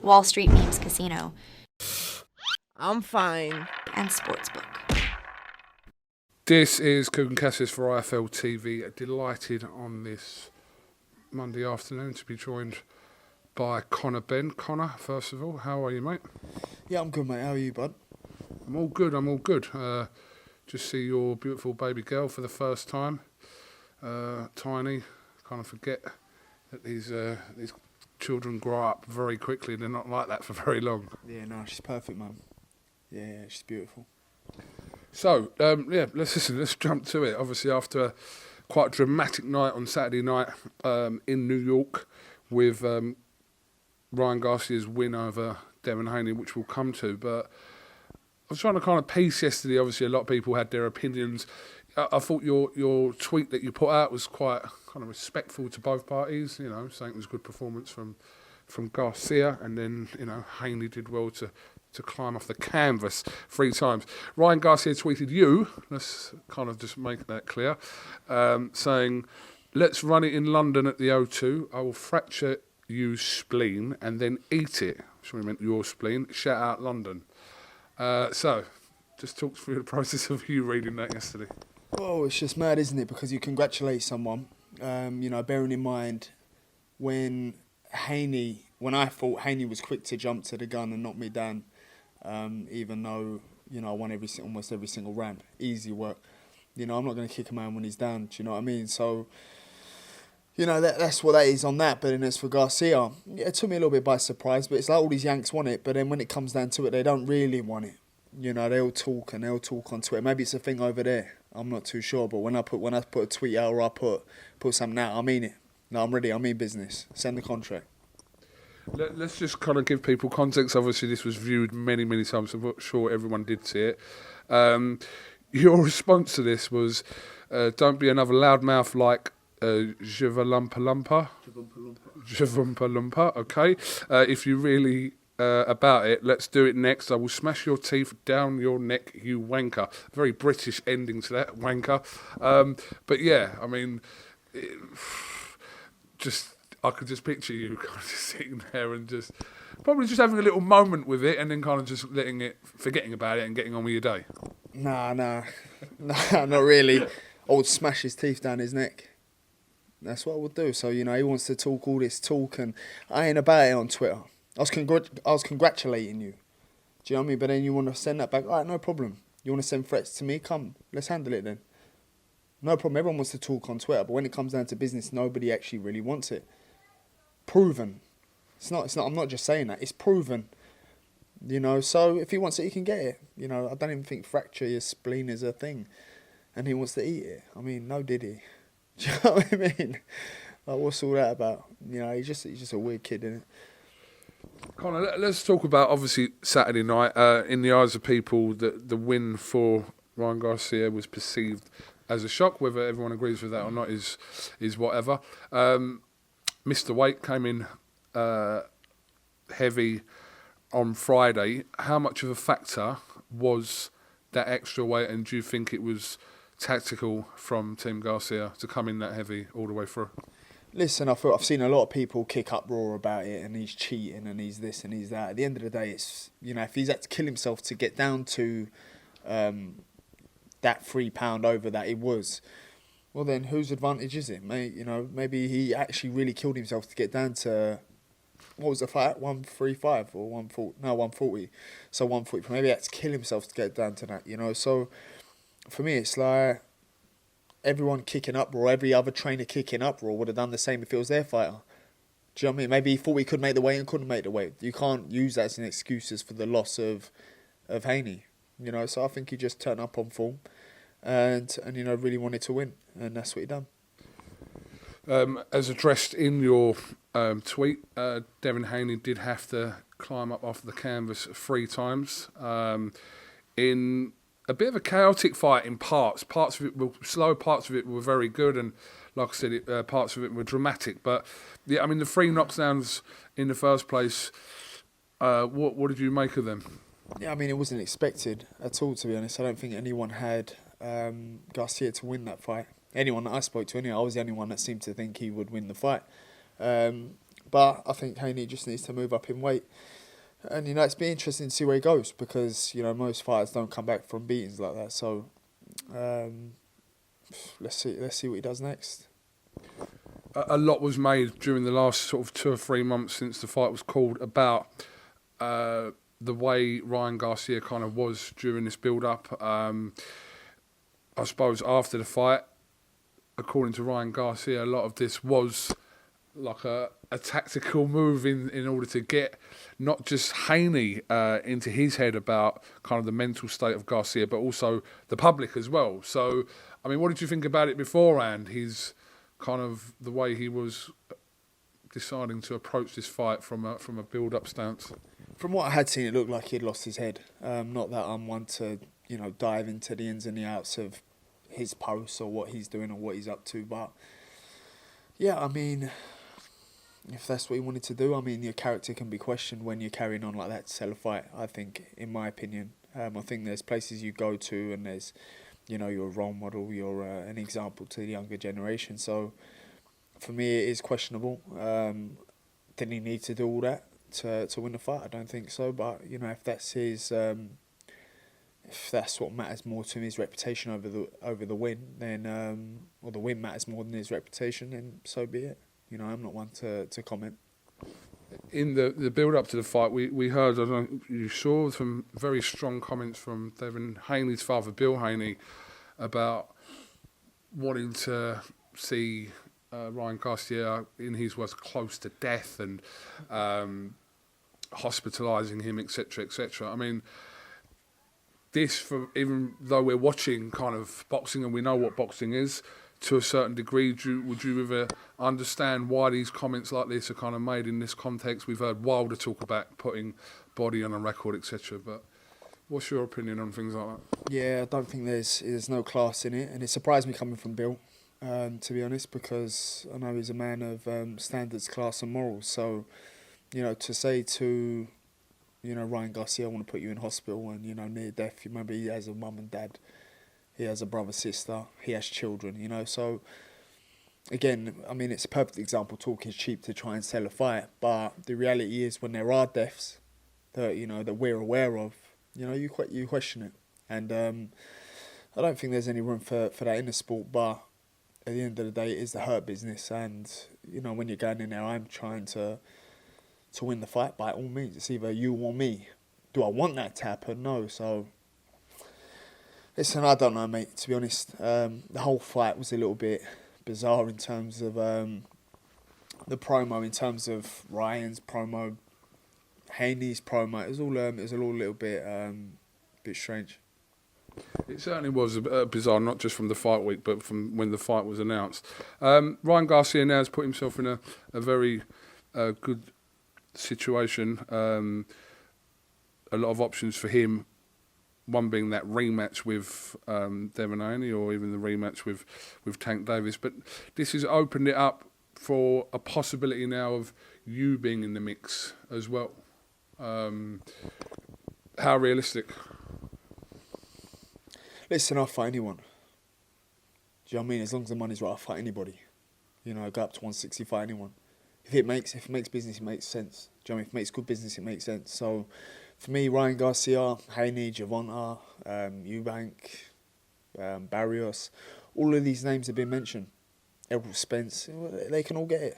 Wall Street Memes Casino, I'm fine. and Sportsbook. This is KUGAN CASSIUS for IFLTV. Delighted on this Monday afternoon to be joined by Conor Benn. Conor, first of all, how are you, mate? Yeah, I'm good, mate. How are you, bud? I'm all good. Just see your beautiful baby girl for the first time. Tiny. Kind of forget that these children grow up very quickly. They're not like that for very long. Yeah, no, she's perfect, man. Yeah, she's beautiful. So, let's jump to it. Obviously, after a quite dramatic night on Saturday night in New York with Ryan Garcia's win over Devin Haney, which we'll come to. But I was trying to kind of piece yesterday. Obviously, a lot of people had their opinions. I thought your tweet that you put out was quite kind of respectful to both parties, you know, saying it was a good performance from Garcia, and then, you know, Haney did well to climb off the canvas 3 times. Ryan Garcia tweeted you, let's kind of just make that clear, saying, "Let's run it in London at the O2. I will fracture you spleen and then eat it." So we meant your spleen. Shout out London. So, just talk through the process of you reading that yesterday. Oh, it's just mad, isn't it? Because you congratulate someone, you know, bearing in mind when I thought Haney was quick to jump to the gun and knock me down, even though, you know, I won almost every single round. Easy work. You know, I'm not going to kick a man when he's down, do you know what I mean? So, you know, that's what that is on that. But then as for Garcia, yeah, it took me a little bit by surprise, but it's like all these Yanks want it, but then when it comes down to it, they don't really want it. You know, they'll talk on Twitter. Maybe it's a thing over there. I'm not too sure, but when I put a tweet out or I put something out, I mean it. No, I'm ready. I mean business. Send the contract. Let's just kind of give people context. Obviously, this was viewed many, many times. I'm not sure everyone did see it. Your response to this was, "Don't be another loudmouth like Jivampa Lumpa." Jivampa Lumpa. Okay. If you really about it, let's do it next. I will smash your teeth down your neck, you wanker. Very British ending to that, wanker. But yeah, I mean, I could just picture you kind of just sitting there and probably just having a little moment with it, and then kind of just forgetting about it and getting on with your day. Nah, not really. I would smash his teeth down his neck. That's what I would do. So, you know, he wants to talk all this talk, and I ain't about it on Twitter. I was congratulating you. Do you know what I mean? But then you want to send that back. All right, no problem. You want to send threats to me? Come, let's handle it then. No problem. Everyone wants to talk on Twitter, but when it comes down to business, nobody actually really wants it. Proven. It's not. I'm not just saying that. It's proven. You know. So if he wants it, he can get it. You know. I don't even think fracture your spleen is a thing, and he wants to eat it. I mean, no, did he? Do you know what I mean? Like, what's all that about? You know, he's just a weird kid, isn't it? Conor, let's talk about, obviously, Saturday night. In the eyes of people, the win for Ryan Garcia was perceived as a shock. Whether everyone agrees with that or not is whatever. Mr. Weight came in heavy on Friday. How much of a factor was that extra weight, and do you think it was tactical from Team Garcia to come in that heavy all the way through? Listen, I've seen a lot of people kick uproar about it, and he's cheating, and he's this, and he's that. At the end of the day, it's, you know, if he's had to kill himself to get down to that 3 pound over that it was, well then whose advantage is it, mate? You know, maybe he actually really killed himself to get down to, what was the fight? 135 or 140? No, 140. So 140. Maybe he had to kill himself to get down to that. You know, so for me, it's like, everyone kicking uproar, every other trainer kicking uproar would have done the same if it was their fighter. Do you know what I mean? Maybe he thought he could make the weight and couldn't make the weight. You can't use that as an excuse for the loss of Haney. You know, so I think he just turned up on form and you know, really wanted to win, and that's what he done. As addressed in your tweet, Devin Haney did have to climb up off the canvas 3 times in a bit of a chaotic fight in parts. Parts of it were slow, parts of it were very good, and like I said, parts of it were dramatic. But yeah, I mean, the 3 knockdowns in the first place, what did you make of them? Yeah, I mean, it wasn't expected at all, to be honest. I don't think anyone had Garcia to win that fight. Anyone that I spoke to, anyway, I was the only one that seemed to think he would win the fight. But I think Haney just needs to move up in weight. And, you know, it's been interesting to see where he goes because, you know, most fighters don't come back from beatings like that. So, let's see what he does next. A lot was made during the last sort of 2 or 3 months since the fight was called about the way Ryan Garcia kind of was during this build-up. I suppose after the fight, according to Ryan Garcia, a lot of this was like a tactical move in order to get not just Haney into his head about kind of the mental state of Garcia, but also the public as well. So, I mean, what did you think about it beforehand? His kind of the way he was deciding to approach this fight from a build-up stance. From what I had seen, it looked like he'd lost his head. Not that I'm one to, you know, dive into the ins and the outs of his posts or what he's doing or what he's up to, but yeah, I mean, if that's what he wanted to do, I mean, your character can be questioned when you're carrying on like that to sell a fight, I think, in my opinion. I think there's places you go to and there's, you know, you're a role model, you're an example to the younger generation. So for me, it is questionable. Did he need to do all that to win the fight? I don't think so. But, you know, if that's his, if that's what matters more to him, his reputation over the win, then or the win matters more than his reputation, then so be it. You know, I'm not one to comment. In the build-up to the fight, we heard, I don't know, you saw some very strong comments from Devin Haney's father, Bill Haney, about wanting to see Ryan Garcia, in his words, close to death and hospitalising him, etc., etc. I mean, this, for, even though we're watching kind of boxing and we know what boxing is, to a certain degree, would you ever understand why these comments like this are kind of made in this context? We've heard Wilder talk about putting body on a record, etc. But what's your opinion on things like that? Yeah, I don't think there's no class in it, and it surprised me coming from Bill, to be honest, because I know he's a man of standards, class, and morals. So, you know, to say to, you know, Ryan Garcia, I want to put you in hospital and, you know, near death. You remember, he has a mum and dad. He has a brother, sister. He has children, you know. So, again, I mean, it's a perfect example. Talk is cheap to try and sell a fight. But the reality is when there are deaths that, you know, that we're aware of, you know, you question it. And I don't think there's any room for that in the sport. But at the end of the day, it is the hurt business. And, you know, when you're going in there, I'm trying to win the fight by all means. It's either you or me. Do I want that to happen? No. So, listen, I don't know, mate, to be honest. The whole fight was a little bit bizarre in terms of the promo, in terms of Ryan's promo, Haney's promo. It was all a little bit strange. It certainly was bizarre, not just from the fight week, but from when the fight was announced. Ryan Garcia now has put himself in a very good situation. A lot of options for him. One being that rematch with Devin Haney, or even the rematch with Tank Davis. But this has opened it up for a possibility now of you being in the mix as well. How realistic? Listen, I'll fight anyone. Do you know what I mean? As long as the money's right, I'll fight anybody. You know, I go up to 160, fight anyone. If it makes business, it makes sense. Do you know what I mean? If it makes good business, it makes sense. So, for me, Ryan Garcia, Haney, Gervonta, Eubank, Barrios, all of these names have been mentioned. Errol Spence, they can all get it.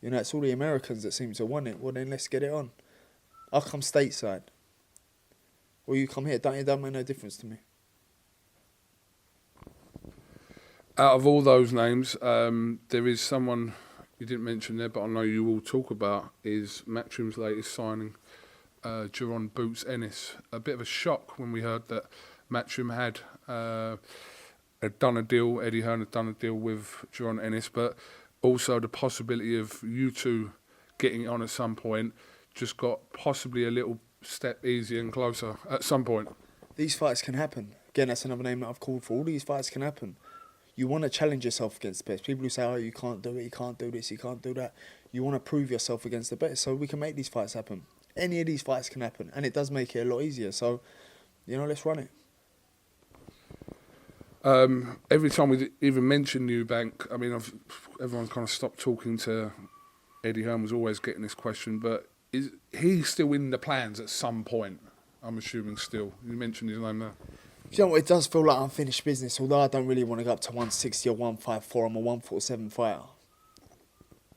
You know, it's all the Americans that seem to want it. Well, then let's get it on. I'll come stateside. Or you come here. It don't make no difference to me. Out of all those names, there is someone you didn't mention there, but I know you will talk about, is Matchroom's latest signing, Jaron Boots Ennis. A bit of a shock when we heard that Matchroom had done a deal, Eddie Hearn had done a deal with Jaron Ennis, but also the possibility of you two getting it on at some point just got possibly a little step easier and closer at some point. These fights can happen. Again, that's another name that I've called for. All these fights can happen. You want to challenge yourself against the best. People who say, oh, you can't do it, you can't do this, you can't do that. You want to prove yourself against the best, so we can make these fights happen. Any of these fights can happen, and it does make it a lot easier. So, you know, let's run it. Every time we even mention Eubank, I mean, everyone's kind of stopped talking to Eddie Hearn. Was always getting this question, but is he still in the plans at some point? I'm assuming still. You mentioned his name there. You know what, it does feel like unfinished business, although I don't really want to go up to 160 or 154. I'm a 147 fighter.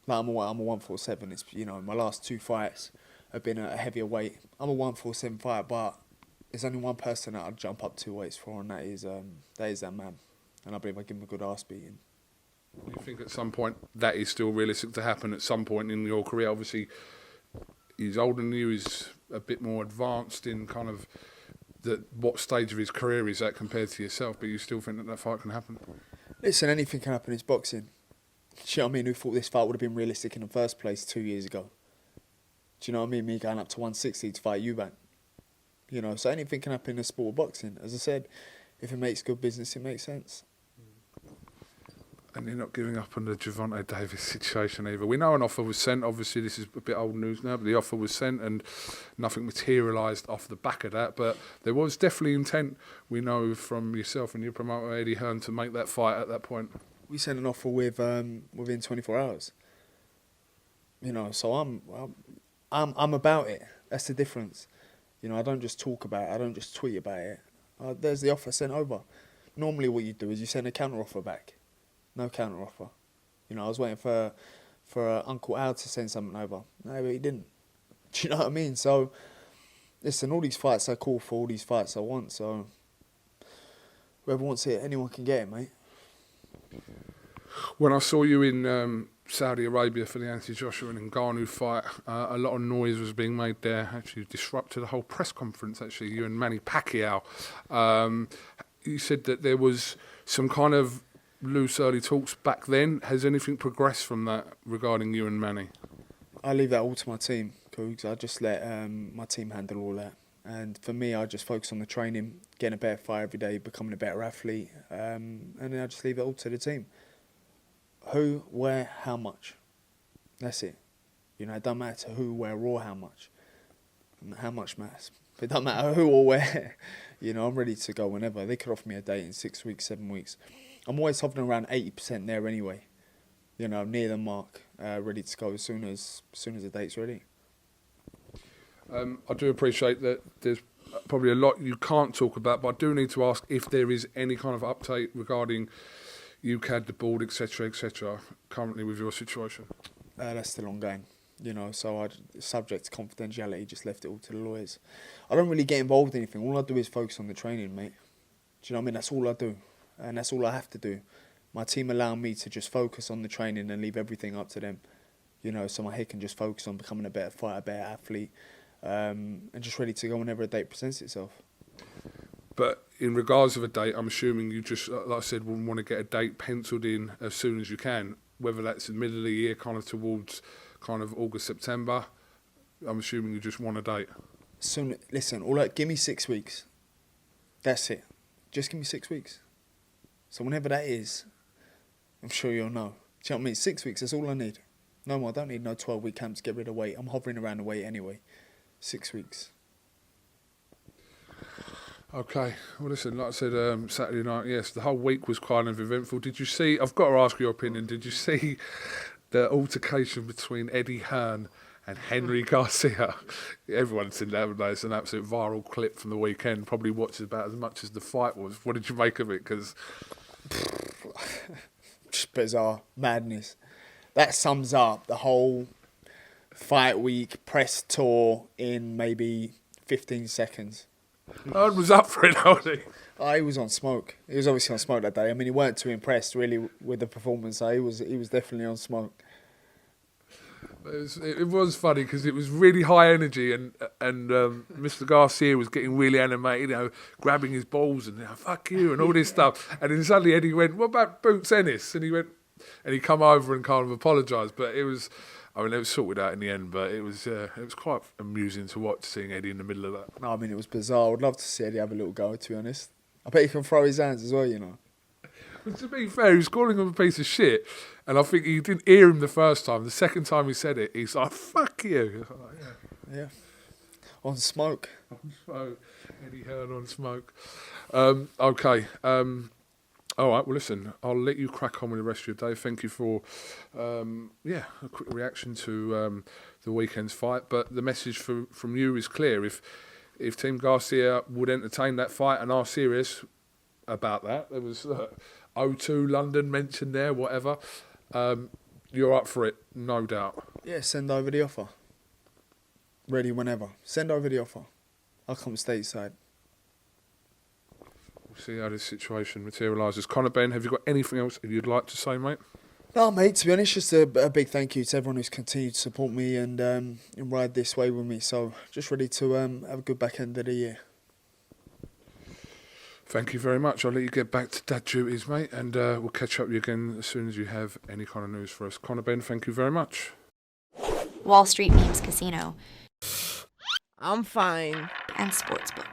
Like, I'm a 147. It's, you know, my last 2 fights have been at a heavier weight. I'm a 147 fighter, but there's only one person that I'd jump up 2 weights for, and that is that man. And I believe I give him a good arse beating. You think at some point that is still realistic to happen at some point in your career? Obviously, he's older than you, he's a bit more advanced in kind of what stage of his career he's at compared to yourself, but you still think that fight can happen? Listen, anything can happen. It's boxing. Do you know what I mean? Who thought this fight would have been realistic in the first place 2 years ago? Do you know what I mean? Me going up to 160 to fight Eubank. You know, so anything can happen in the sport of boxing. As I said, if it makes good business, it makes sense. And you're not giving up on the Gervonta Davis situation either. We know an offer was sent. Obviously, this is a bit old news now, but the offer was sent and nothing materialised off the back of that. But there was definitely intent, we know, from yourself and your promoter, Eddie Hearn, to make that fight at that point. We sent an offer within 24 hours. You know, so I'm about it. That's the difference. You know, I don't just talk about it. I don't just tweet about it. There's the offer sent over. Normally what you do is you send a counter offer back. No counter offer. You know, I was waiting for Uncle Al to send something over. No, but he didn't. Do you know what I mean? So, listen, all these fights I call for, all these fights I want. So, whoever wants it, anyone can get it, mate. When I saw you in Saudi Arabia for the Anthony Joshua and Ngannou fight, a lot of noise was being made there. Actually, disrupted the whole press conference. Actually, you and Manny Pacquiao. You said that there was some kind of loose early talks back then. Has anything progressed from that regarding you and Manny? I leave that all to my team, Cougs. I just let my team handle all that. And for me, I just focus on the training, getting a better fight every day, becoming a better athlete, and then I just leave it all to the team. Who, where, how much. That's it. You know, it doesn't matter who, where, or how much. How much matters. But it doesn't matter who or where. You know, I'm ready to go whenever. They could offer me a date in 6 weeks, 7 weeks. I'm always hovering around 80% there anyway. You know, near the mark, ready to go as soon as the date's ready. I do appreciate that there's probably a lot you can't talk about, but I do need to ask if there is any kind of update regarding UCAD, the board, etc., currently with your situation. That's still ongoing. You know, so subject to confidentiality, just left it all to the lawyers. I don't really get involved in anything. All I do is focus on the training, mate. Do you know what I mean? That's all I do. And that's all I have to do. My team allow me to just focus on the training and leave everything up to them. You know, so my head can just focus on becoming a better fighter, a better athlete, and just ready to go whenever a date presents itself. But in regards of a date, I'm assuming you just, like I said, will want to get a date penciled in as soon as you can, whether that's in the middle of the year, kind of towards kind of August, September. I'm assuming you just want a date. Soon, listen, give me 6 weeks. That's it. Just give me 6 weeks. So whenever that is, I'm sure you'll know. Do you know what I mean? 6 weeks, that's all I need. No more, I don't need no 12-week camp to get rid of weight. I'm hovering around the weight anyway. 6 weeks. Okay. Well, listen, like I said, Saturday night, yes, the whole week was kind of eventful. Did you see, I've got to ask your opinion, did you see the altercation between Eddie Hearn and Henry Garcia? Everyone's seen that, haven't they? It's an absolute viral clip from the weekend. Probably watched about as much as the fight was. What did you make of it? Because just bizarre madness. That sums up the whole fight week press tour in maybe 15 seconds. Hearn was up for it, wasn't he? Oh, he was on smoke. He was obviously on smoke that day. I mean, he weren't too impressed really with the performance. So he was definitely on smoke. It was funny because it was really high energy, and Mr. Garcia was getting really animated, you know, grabbing his balls and fuck you and all this stuff. And then suddenly Eddie went, "What about Boots Ennis?" And he come over and kind of apologised. But it was sorted out in the end. But it was quite amusing to watch, seeing Eddie in the middle of that. No, I mean, it was bizarre. I'd love to see Eddie have a little go, to be honest. I bet he can throw his hands as well, you know. But to be fair, he was calling him a piece of shit, and I think he didn't hear him the first time. The second time he said it, he's like, "Fuck you!" Like, yeah, on smoke. On smoke, Eddie Hearn on smoke. Okay. All right, well, listen, I'll let you crack on with the rest of your day. Thank you for, a quick reaction to the weekend's fight. But the message from you is clear. If Team Garcia would entertain that fight and are serious about that, there was O2 London mentioned there, whatever, you're up for it, no doubt. Yeah, send over the offer. Ready whenever. Send over the offer. I'll come stateside. We'll see how this situation materialises. Conor Benn, have you got anything else you'd like to say, mate? No, mate, to be honest, just a big thank you to everyone who's continued to support me and ride this way with me. So just ready to have a good back end of the year. Thank you very much. I'll let you get back to dad duties, mate, and we'll catch up with you again as soon as you have any kind of news for us. Conor Benn, thank you very much. Wall Street Memes Casino I'm fine. and Sportsbook.